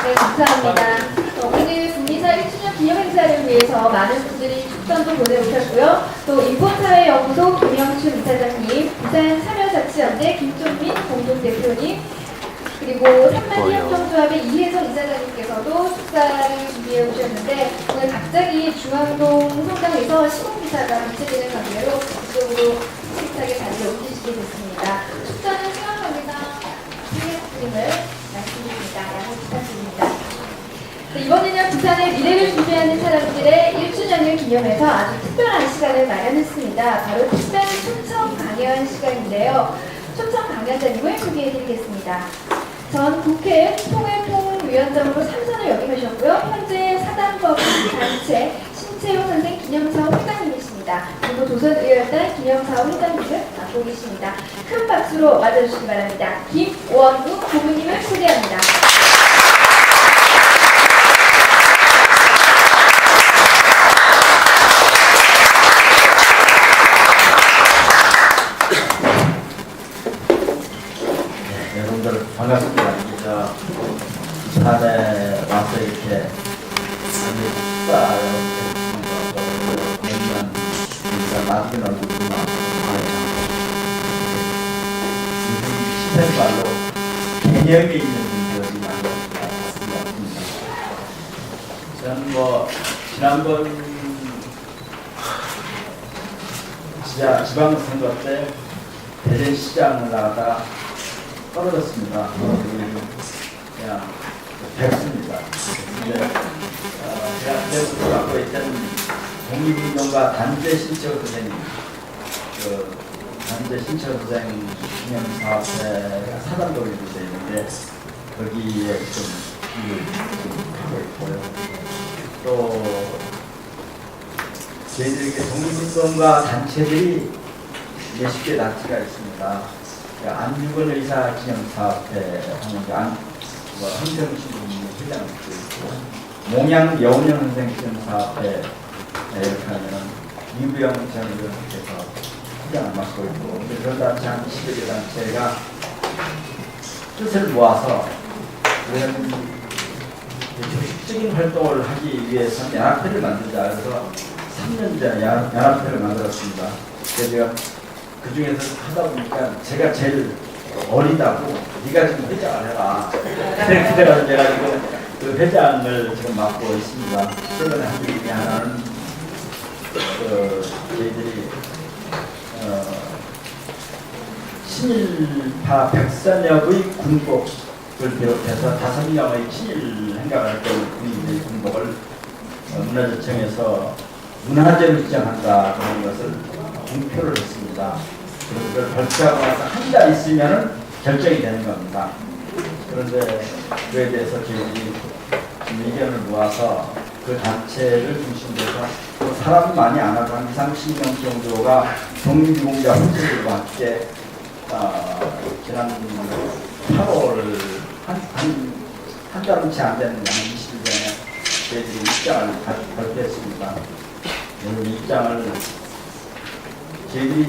네, 감사합니다. 오늘 국민사 1주년 기념행사를 위해서 많은 분들이 축전도 보내오셨고요. 또 인권사회연구소 김영춘 이사장님, 부산 참여자치연대 김종민 공동대표님, 그리고 삼만희협동조합의 이혜정 이사장님께서도 축사를 준비해 오셨는데 오늘 갑자기 중앙동 성당에서 시공기사가 미체되는 관계로 이쪽으로 식탁에 자리를 옮기시게 됐습니다. 축사는 수강합니다. 그림을 말씀드립니다. 양해 부탁드립니다. 이번에는 부산의 미래를 준비하는 사람들의 1주년을 기념해서 아주 특별한 시간을 마련했습니다. 바로 특별 초청 강연 시간인데요. 초청 강연자님을 소개해드리겠습니다. 전 국회 통일통위원장으로 3선을 역임하셨고요. 현재 사단법인 단체 신채용 선생 기념사업 회장님이십니다. 그리고 조선의열단 기념사업 회장님을 맡고 계십니다. 큰 박수로 맞아주시기 바랍니다. 김원우 고문님을 소개합니다. 여러분들 반갑습니다. 부산에 와서 이렇게 나중에 얼굴이나 시설발로 개념이 있는 분들이 많이 왔습니다. 저는 지난번 지방선거 때 대전시장을 나가다가 떨어졌습니다. 그냥 뵙습니다. 근데 제가 그때부터 갖고 있던 독립운동가 단재 신철 선생님, 단재 신철 선생 기념사업회가 사단법인으로 되어 있는데 거기에 좀 일을 하고 있고요. 또 저희들에게 독립운동가 단체들이 몇십 개 단체가 있습니다. 안유근 의사 기념사업회 하는 황정신 회장을 있고, 몽양 여운영 선생 기념사업회 이렇게 하면 이부영 전 의원께서 회장을 맡고 있고, 그런 단체 한 20여 개 단체가 뜻을 모아서 이런 조직적인 활동을 하기 위해서 연합회를 만들자 해서 3년 전에 연합회를 만들었습니다. 그래서 제가 그 중에서 하다 보니까 제가 제일 어리다고 네가 지금 회장을 해라. 그렇게 돼가지고 제가 지금 그 회장을 지금 맡고 있습니다. 최근에 한 일이 하나는 저희들이 친일파 백선엽의 군복을 비롯해서 5명의 친일 행각할 때 군인들의 군복을 문화재청에서 문화재로 지정한다 그런 것을 공표를 했습니다. 그걸 발표하고 나서 한 달 있으면 결정이 되는 겁니다. 그런데 그에 대해서 저희들이 의견을 모아서 그 단체를 중심으로 해서 사람 많이 안 하고 한 2, 30명 정도가 독립유공자 후배들과 함께 지난 8월 한 달은 채 안 되는 20일 전에 저희들이 입장을 발표했습니다. 이 입장을 저희들이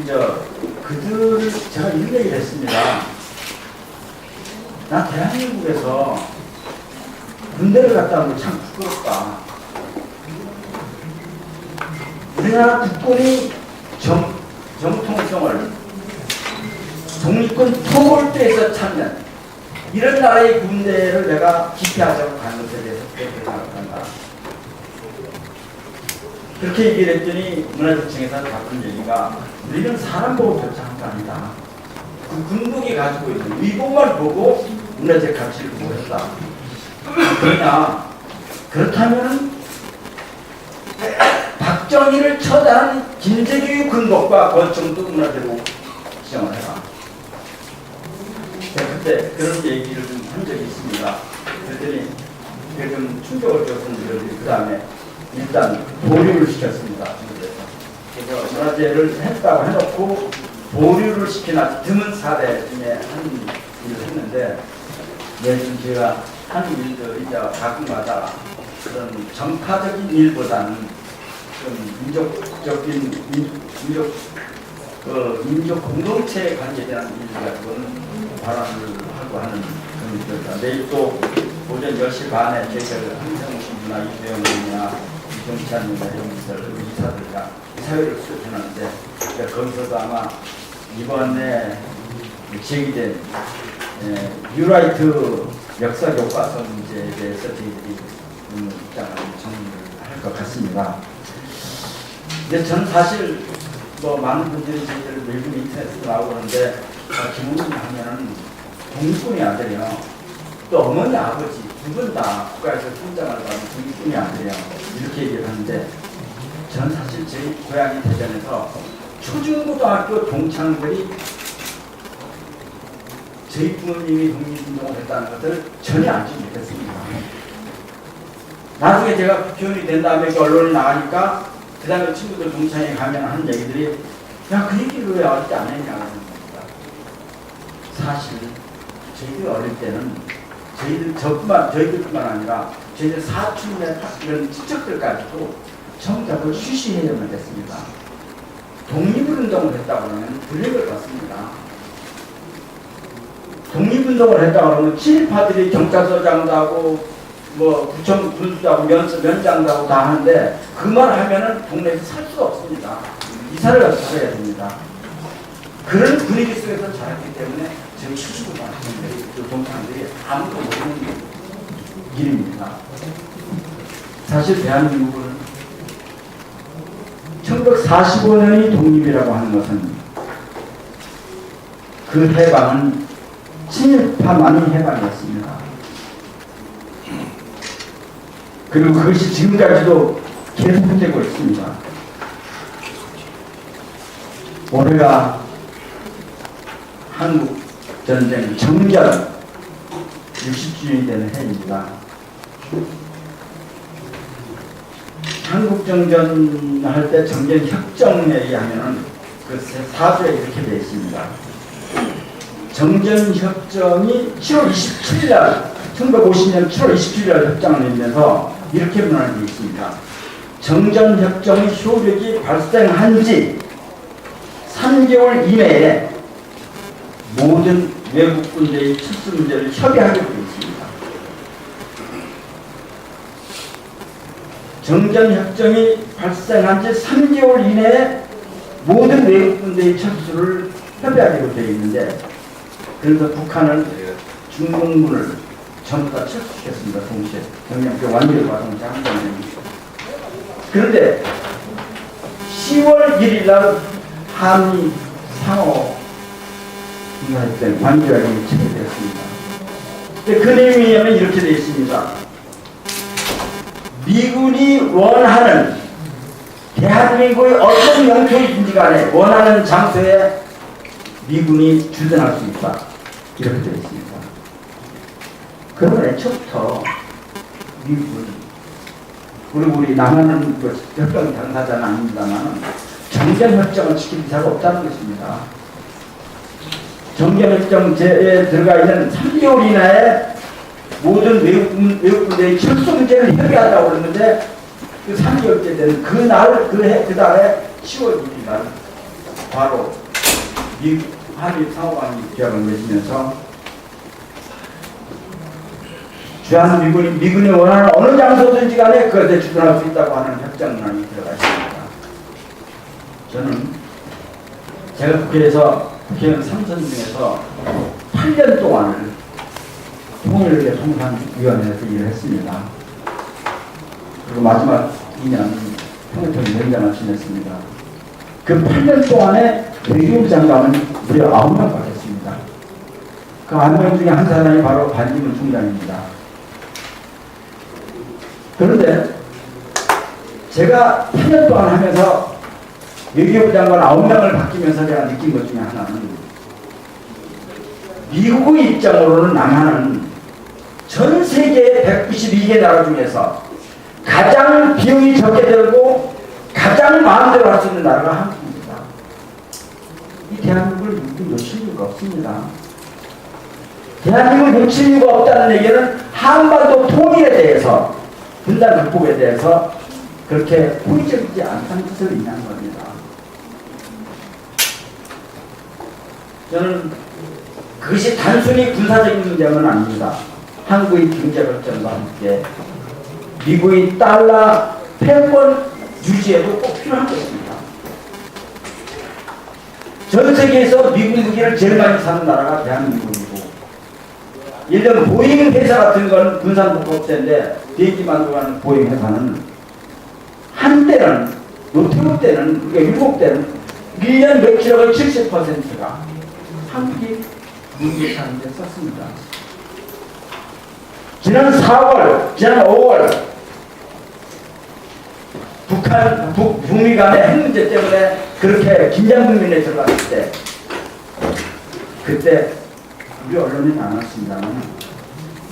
그들을 제가 이런 얘기를 했습니다. 나 대한민국에서 군대를 갔다 온 게 참 부끄럽다. 우리나라 국군이 정통성을 독립군 토벌대에서 참는 이런 나라의 군대를 내가 기피하자고 간 것에 대해서 그렇게 생각한다. 그렇게 얘기를 했더니 문화재청에서 바꾼 얘기가 우리는 사람 보고 결정한 거 아니다. 그 군복이 가지고 있는 위복만 보고 문화재 가치를 보였다. 그러냐? 그렇다면 박정희를 처단한 김재규 군복과 권총도 문화재로 지정을 해라. 제가 그때 그런 얘기를 한 적이 있습니다. 그랬더니 그게 좀 충격을 줬던 분들이 그 다음에 일단 보류를 시켰습니다. 그래서 문화재를 했다고 해놓고 보류를 시킨 아주 드문 사례 중에 한 일을 했는데, 요즘 제가 하는 일들이 가끔마다 그런 정파적인 일보다는 좀 민족적인 민족 공동체에 관계된 일을 가지고는 발언을 하고 하는 그런 일입니다. 내일 또 오전 10시 반에 저희들 한성식 누나, 이수영 누나, 이정찬 누나 이런 의사들과 사회를 수업하는데 거기서도 아마 이번에 제기된 뉴라이트 역사 교과서 문제에 대해서 저희들이 입장을 정리를 할 것 같습니다. 근데 저는 사실 뭐 많은 분들이 저희들 요즘 인터넷에도 나오고 하는데 김웅 하면은 독립군의 아들이요. 또 어머니 아버지 두 분 다 국가에서 훈장을 받은 독립군의 아들이요. 이렇게 얘기를 하는데 저는 사실 저희 고향이 대전에서 초중고등학교 동창들이 저희 부모님이 독립운동을 했다는 것을 전혀 알지 못했습니다. 나중에 제가 국회의원이 된 다음에 그 언론에 나가니까 그 다음에 친구들 동창회 가면 하는 얘기들이 야, 그 얘기를 왜 어릴 때 안 했냐고 하는 겁니다. 사실 저희들 어릴 때는 저희들뿐만 아니라 저희들 사촌의 이런 친척들까지도 전부 다 그걸 쉬쉬해야만 됐습니다. 독립운동을 했다고 하면 불이익을 받습니다. 독립운동을 했다고 하면 친일파들이 경찰서장도 하고 뭐 구청 군수도 하고 면장도 하고 다 하는데 그 말을 하면은 동네에서 살 수가 없습니다. 이사를 가서 살아야 됩니다. 그런 분위기 속에서 자랐기 때문에 저희 추수고 학생들이 또 동창들이 아무도 모르는 일입니다. 사실 대한민국은 1945년이 독립이라고 하는 것은 그 해방은 친일파만이 해방이었습니다. 그리고 그것이 지금까지도 계속되고 있습니다. 올해가 한국전쟁 정결 60주년이 되는 해입니다. 한국정전 할 때 정전협정에 의하면 그 사조에 이렇게 되어 있습니다. 정전협정이 7월 27일 날 1950년 7월 27일 날 협정을 내면서 이렇게 문안이 되어 있습니다. 정전협정의 효력이 발생한 지 3개월 이내에 모든 외국 군대의 철수 문제를 협의하기로 되어 있습니다. 정전협정이 발생한 지 3개월 이내에 모든 외국 군대의 철수를 협의하기로 되어 있는데 그래서 북한은 중공군을 전부 다 철수시켰습니다. 동시에 경량교 완전히 과정을 한 겁니다. 그런데 10월 1일 날 한미 상호 군사협정 관계협정이 체결되었습니다. 그 내용에 의하면 이렇게 되어 있습니다. 미군이 원하는 대한민국의 어떤 영토이든지 간에 원하는 장소에 미군이 주둔할 수 있다. 이렇게 되어 있습니다. 그러면 애초부터 미군 그리고 우리 남한은 그 협정 당사자는 아닙니다만 정전협정을 지킬 필요가 없다는 것입니다. 정전협정제에 들어가 있는 3개월 이내에 모든 외국 군대의 철수 문제를 협의한다고 그랬는데 그 3개월째 되는 그날 그 달에 10월 1일 날 바로 한미 상호관이 계약을 맺으면서 미군이 원하는 어느 장소든지 간에 그것에 주둔할 수 있다고 하는 협정문안이 들어가 있습니다. 저는 제가 국회의원 3선 중에서 8년 동안을 통일외교 통상위원회에서 일을 했습니다. 그리고 마지막 2년 평화통일위원장을 지냈습니다. 그 8년 동안에 외교부 장관은 무려 9명 바뀌었습니다. 그 9명 중에 한 사람이 바로 반기문 총장입니다. 그런데 제가 8년 동안 하면서 외교부 장관 9명을 바뀌면서 제가 느낀 것 중에 하나는 미국의 입장으로는 남한은 전 세계 192개 나라 중에서 가장 비용이 적게 들고 가장 마음대로 할 수 있는 나라가 한국입니다. 이 대한민국을 누구 놓칠 이유가 없습니다. 대한민국을 놓칠 이유가 없다는 얘기는 한반도 통일에 대해서 분단 극복에 대해서 그렇게 호의적이지 않다는 뜻을 의미하는 겁니다. 저는 그것이 단순히 군사적인 문제는 아닙니다. 한국의 경제 발전과 함께 미국의 달러 패권 유지에도 꼭 필요한 것입니다. 전 세계에서 미국 무기를 제일 많이 사는 나라가 대한민국이고, 예를 들면 보잉 회사 같은 건 군산복합체인데 비행기 만들어가는 보잉 회사는 한때는 노태우 때는 그러니까 7대는 1년 몇 킬로의 70%가 한국이 무기 사는 데 썼습니다. 지난 4월, 지난 5월 북미 간의 핵 문제 때문에 그렇게 긴장 국면에 들어갔을 때 그때 우리 언론이 나눴습니다만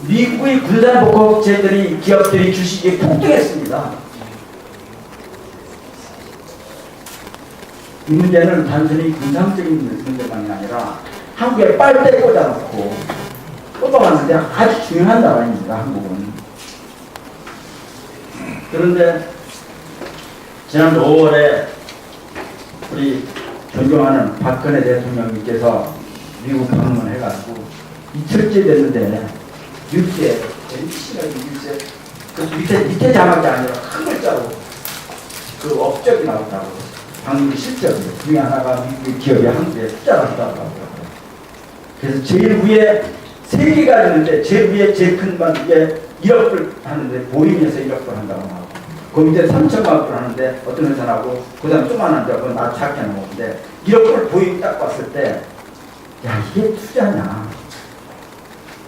미국의 군산복합체들이 기업들이 주식이 폭등했습니다. 이 문제는 단순히 군상적인 문제만이 아니라 한국에 빨대 꽂아놓고 꽂아놨는데 아주 중요한 나라입니다. 한국은. 그런데 지난 5월에 우리 존경하는 박근혜 대통령님께서 미국 방문해가지고 이틀째 됐는데 뉴스에 뉴스에 그 밑에 자막이 아니라 큰 글자로 그 업적이 나오더라고. 방문 실적이 중에 하나가 미국의 기업이 한국에 투자를 한다고 하더라고요. 그래서 제일 위에 3개가 있는데 제일 위에 제일 큰 게 1억 불 하는데 보잉에서 1억 불 한다고 하고 그 밑에 3천만 불 하는데 어떤 회사라고 그 다음 조그만한 데하고 나 작게 나오는데 1억 불 보잉 딱 봤을 때 야 이게 투자냐.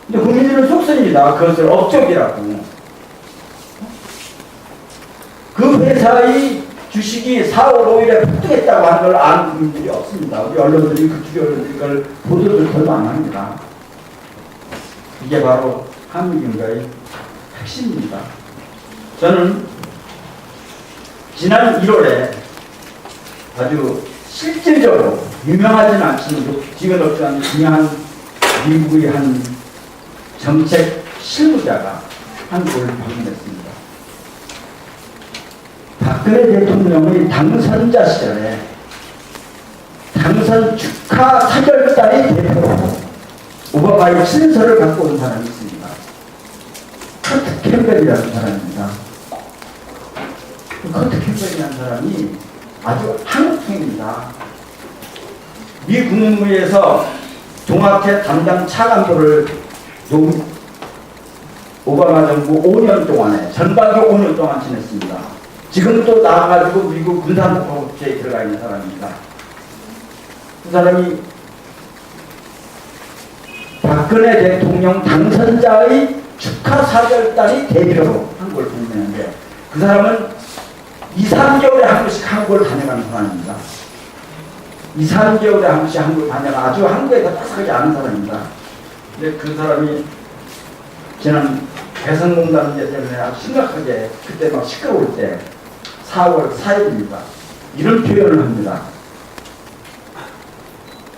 근데 국민들은 속습니다. 그것을 업적이라고. 그 회사의 주식이 4월 5일에 폭등했다고 하는 걸 아는 국민들이 없습니다. 우리 언론들이 그쪽에 언론들이 그걸 보도를 별로 안 합니다. 이게 바로 한미경제의 핵심입니다. 저는 지난 1월에 아주 실질적으로 유명하지는 않지만 지금 없지만 유명한 미국의 한 정책 실무자가 한국을 방문했습니다. 박근혜 대통령의 당선자 시절에 당선 축하 사절단의 대표로 오바마의 친서를 갖고 온 사람이 있습니다. 커트 캠벨이라는 사람입니다. 커트 캠벨이라는 사람이 아주 한국풍입니다. 미 국무부에서 종합회 담당 차관보를 오바마 정부 5년 동안에 전반기 5년 동안 지냈습니다. 지금 또 나와가지고 미국 군산복합체에 들어가 있는 사람입니다. 그 사람이 박근혜 대통령 당선자의 축하 사절단의 대표로 한국을 방문했는데 그 사람은 2, 3개월에 한 번씩 한국을 다녀가는 사람입니다. 2, 3개월에 한 번씩 한국을 다녀가 아주 한국에서 따스하지 않은 사람입니다. 근데 그 사람이 지난 개성공단 문제 때문에 아주 심각하게 그때 막 시끄러울 때 4월 4일입니다. 이런 표현을 합니다.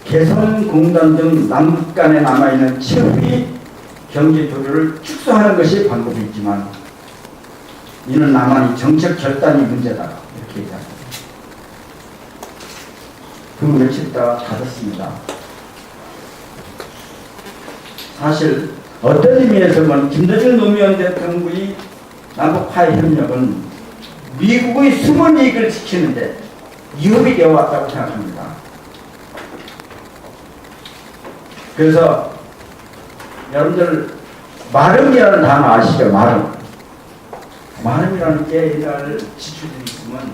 개성공단 등 남북 간에 남아있는 최후의 경제 교류를 축소하는 것이 방법이 있지만 이는 남한이 정책 결단이 문제다. 이렇게 얘기합니다. 그 며칠 있다가 닫았습니다. 사실 어떤 의미에서는 김대중 노무현 대통령의 남북화해 협력은 미국의 숨은 이익을 지키는데 위협이 되어 왔다고 생각합니다. 그래서 여러분들 마름이라는 단어 아시죠? 마름이라는 게 옛날 지출들이 있으면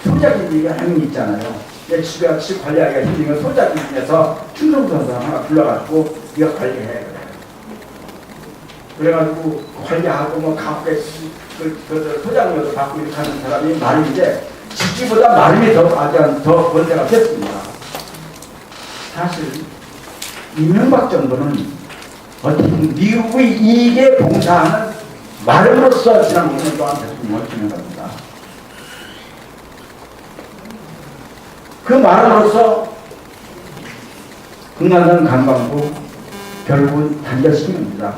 소작인들이 한 명 있잖아요. 내 집에 관리하기가 힘들면 소작인 중에서 충성도사 하나 불러가지고 이거 관리해 그래요. 그래가지고 관리하고 뭐 가옥에 소장료도 받고 이렇게 하는 사람이 마름인데 집주보다 마름이 더 권세가 됐습니다. 사실 이명박 정부는 어떻게 미국의 이익에 봉사하는 마름으로서 지난 5년 동안 대통령을 지내갑니다. 그 마름으로서 흥남동 관광부 결국은 단절시킵니다.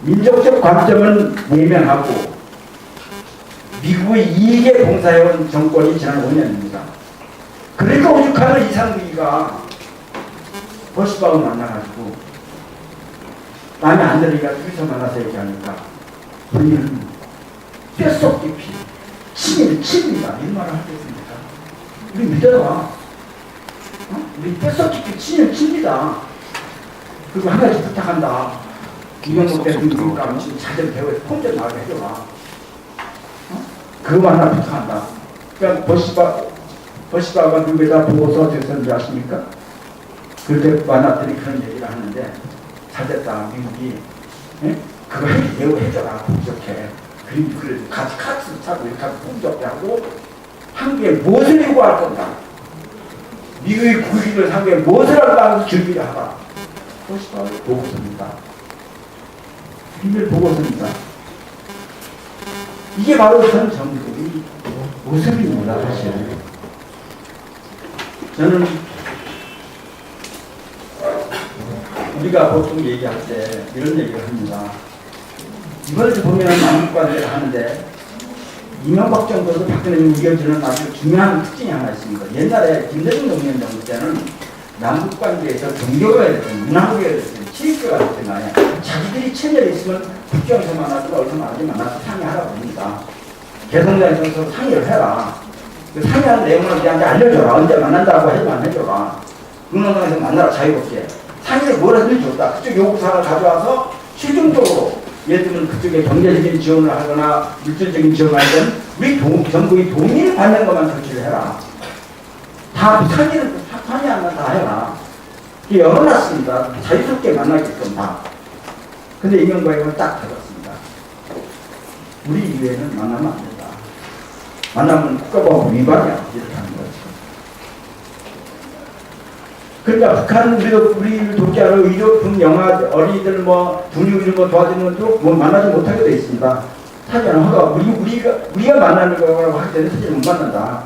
민족적 관점은 외면하고 미국의 이익에 봉사해온 정권이 지난 5년입니다. 그러니까 오죽하면 이상국이가 버시바우 만나가지고 마음에 안 들으니까 둘이서 만나서 얘기하니까 본인은 뼛속 깊이 친입니다. 이 말을 하겠습니까? 우리 믿어라. 우리 뼛속 깊이 친입니다. 그리고 한 가지 부탁한다. 이명박 대통령 가면 지금 자제를 배워서 혼자 나가게 해줘라. 그거 하나 부탁한다. 그러니까 버시바가 누구에다 보고서 어떻게 썼는지 아십니까? 그때 만났더니 그런 얘기를 하는데 잘됐다 미국이 그거 배우해줘라 부족해. 그래 같이 카트 타고 이렇게 풍족해 하고 한국에 무엇을 요구할 건가? 미국의 국익을 상대에 무엇을 한다고 준비를 하라. 버시바의 보고서입니다. 비밀 보고서입니다. 이게 바로 전 정부의 모습입니다. 사실 저는 우리가 보통 얘기할 때 이런 얘기를 합니다. 이번에 보면 남북관계를 하는데 이명박 정부도 박근혜를 이어주는 아주 중요한 특징이 하나 있습니다. 옛날에 김대중 노무현 정부 때는 남북관계에서 종교가 됐든 문화가 됐든 체육교가 됐든 간에 자기들이 체면이 있으면 국경에서 만나도 어디서 만나서 상의하라고 합니다. 개성장에서 서로 상의를 해라. 그 상의하는 내용을 우리한테 알려줘라. 언제 만난다고 해도 해줘라. 운동장에서 만나라 자유롭게. 상의를 뭘 하든지 좋다. 그쪽 요구사항을 가져와서 최종적으로 예를 들면 그쪽에 경제적인 지원을 하거나 물질적인 지원을 하든 우리 정부의 동의를 받는 것만 조치를 해라. 다 상의하면 다 해라. 열어놨습니다. 자유롭게 만나게끔 다. 근데 이명박은 딱 들었습니다. 우리 이외에는 만나면 안 된다. 만나면 국가보안 위반이야. 이렇게 하는 거죠. 그러니까 북한 우리를 돕기하러 의료품, 영화, 어린이들 분유 이런 거 도와주는 것도 만나지 못하게 되어 있습니다. 사실은 우리가 만나는 거라고 할 때는 사실 못 만난다.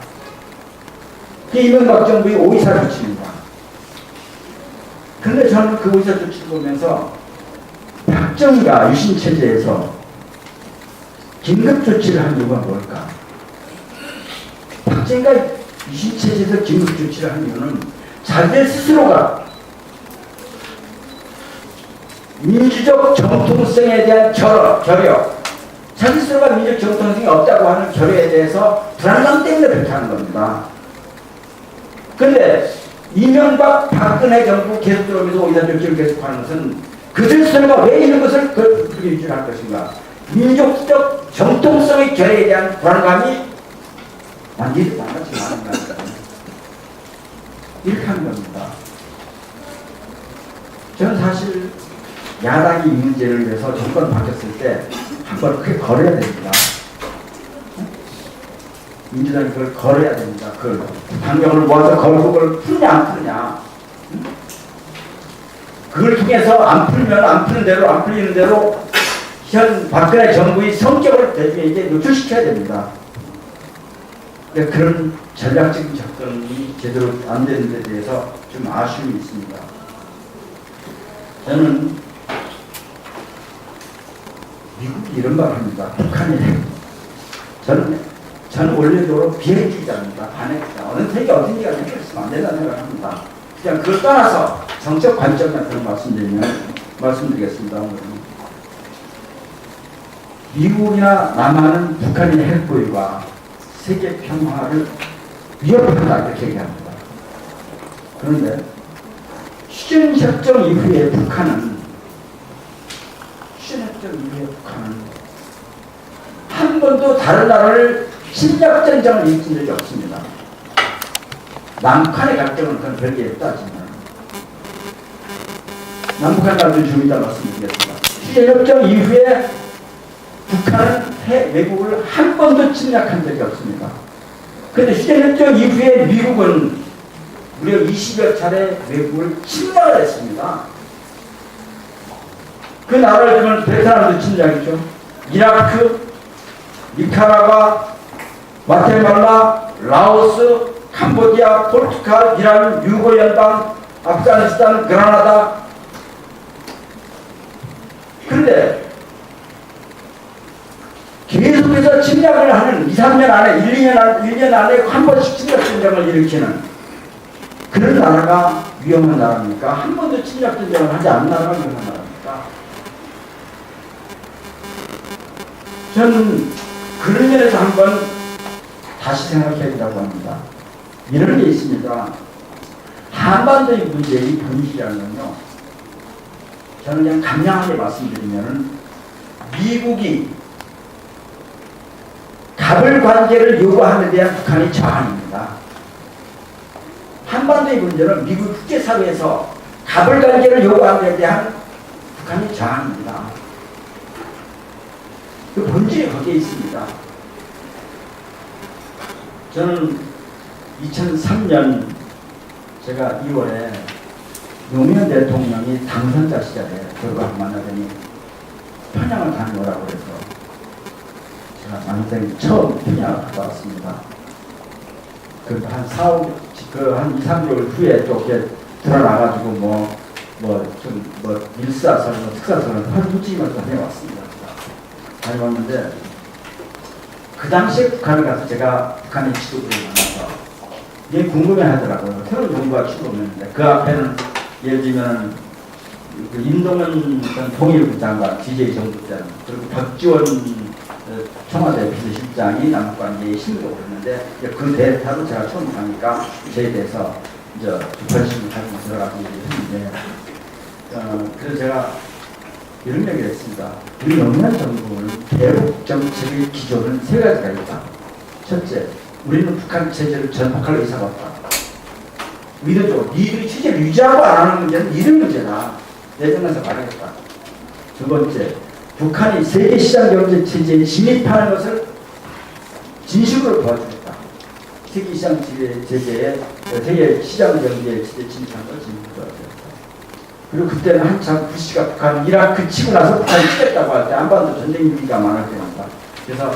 그게 이명박 정부의 오이사 조치입니다. 그런데 저는 그 오이사 조치를 보면서 박정희가 유신체제에서 긴급조치를 한 이유가 뭘까? 박정희가 유신체제에서 긴급조치를 한 이유는 자기들 스스로가 민주적 정통성에 대한 결여, 자기 스스로가 민주적 정통성이 없다고 하는 결여에 대해서 불안감 때문에 그렇게 하는 겁니다. 그런데 이명박, 박근혜 정부 계속 들어오면서 오이사 조치를 계속하는 것은 그들 스스로가 왜 이런 것을 그렇게 유지할 것인가? 민족적 정통성의 결여에 대한 불안감이 니들 만나지 않는 겁니다. 이렇게 하는 겁니다. 저는 사실 야당이 이 문제를 위해서 정권 바뀌었을 때 한번 크게 걸어야 됩니다. 민주당이 그걸 걸어야 됩니다. 그걸 당경을 모아서 걸고 그걸 푸느냐 안 푸느냐. 그걸 통해서 안 풀면 안 푸는 대로 안 풀리는 대로 현 박근혜 정부의 성격을 대중에게 노출시켜야 됩니다. 그런 전략적인 접근이 제대로 안 되는 데 대해서 좀 아쉬움이 있습니다. 저는 미국이 이런 말을 합니다. 북한이 저는 원래적으로 비핵주의자입니다. 반핵주의자. 어느 세계 어딘지가 해결했으면 안 된다는 생각을 합니다. 그냥 그걸 떠나서 정책 관점 같은 걸 말씀드리겠습니다. 오늘은. 미국이나 남한은 북한의 핵보유가 세계 평화를 위협한다 이렇게 얘기합니다. 그런데 휴전협정 이후에 북한은 한 번도 다른 나라를 침략전쟁을 일으킨 적이 없습니다. 남북한의 갈등은 그건 별게 없다지만 남북한 갈등 좀 이따 말씀드리겠습니다. 휴전협정 이후에 북한은 외국을 한 번도 침략한 적이 없습니다. 그런데 휴전협정 이후에 미국은 무려 20여 차례 외국을 침략을 했습니다. 그 나라를 보면 베트남도 침략이죠. 이라크, 니카라과, 과테말라, 라오스, 캄보디아, 포르투갈, 이란, 유고 연방, 아프가니스탄, 그라나다. 그런데 계속해서 침략을 하는 2, 3년 안에 1년 안에 한 번씩 침략전쟁을 일으키는 그런 나라가 위험한 나라입니까? 한 번도 침략전쟁을 하지 않는 나라가 위험한 나라입니까? 저는 그런 면에서 한번 다시 생각해야 된다고 합니다. 이런 게 있습니다. 한반도의 문제의 본질이라는 건요, 저는 그냥 간략하게 말씀드리면 미국이 갑을 관계를 요구함에 대한 북한의 저항입니다. 한반도의 문제는 미국 국제사회에서 갑을 관계를 요구함에 대한 북한의 저항입니다. 그 본질이 거기에 있습니다. 저는 2003년 제가 2월에 노무현 대통령이 당선자 시절에 저를 만나더니 평양을 다녀오라고 해서 제가 만생 처음 평양을 갔다 왔습니다. 한 2, 3개월 후에 또 이렇게 드러나가지고 일사선거, 특사선거 솔직히만 다녀왔습니다. 다녀왔는데 그 당시에 북한을 가서 제가 북한의 지도부를 만나서 이게 궁금해 하더라고요. 새로운 정부가 출범했는데 그 앞에는 예를 들면 그 임동원 전 통일부 장관, DJ 정부 때는 그리고 박지원 청와대 비서실장이 남북관계에 심도를 했는데 그 데이터로 제가 처음 가니까 저에 대해서 이제 비판심을 가지고 들어가서 얘기를 했는데 그래서 제가 이런 얘기를 했습니다. 우리 노무현 정부는 대북 정책의 기조는 세 가지가 있다. 첫째, 우리는 북한 체제를 전폭할 의사가 없다. 의도적으로 니들이 체제를 유지하고 안 하는 문제는 니들 문제다. 내정에서 말하겠다. 두 번째, 북한이 세계 시장 경제 체제에 진입하는 것을 진심으로 도와주겠다. 세계 시장 체제에 세계 시장 경제 체제에 진입하는 것을 진심으로 도와주겠다. 그리고 그때는 한참 부시가 북한 이라크 치고 나서 북한이 치겠다고 할 때 안반도 전쟁 위기가 많을 때입니다. 그래서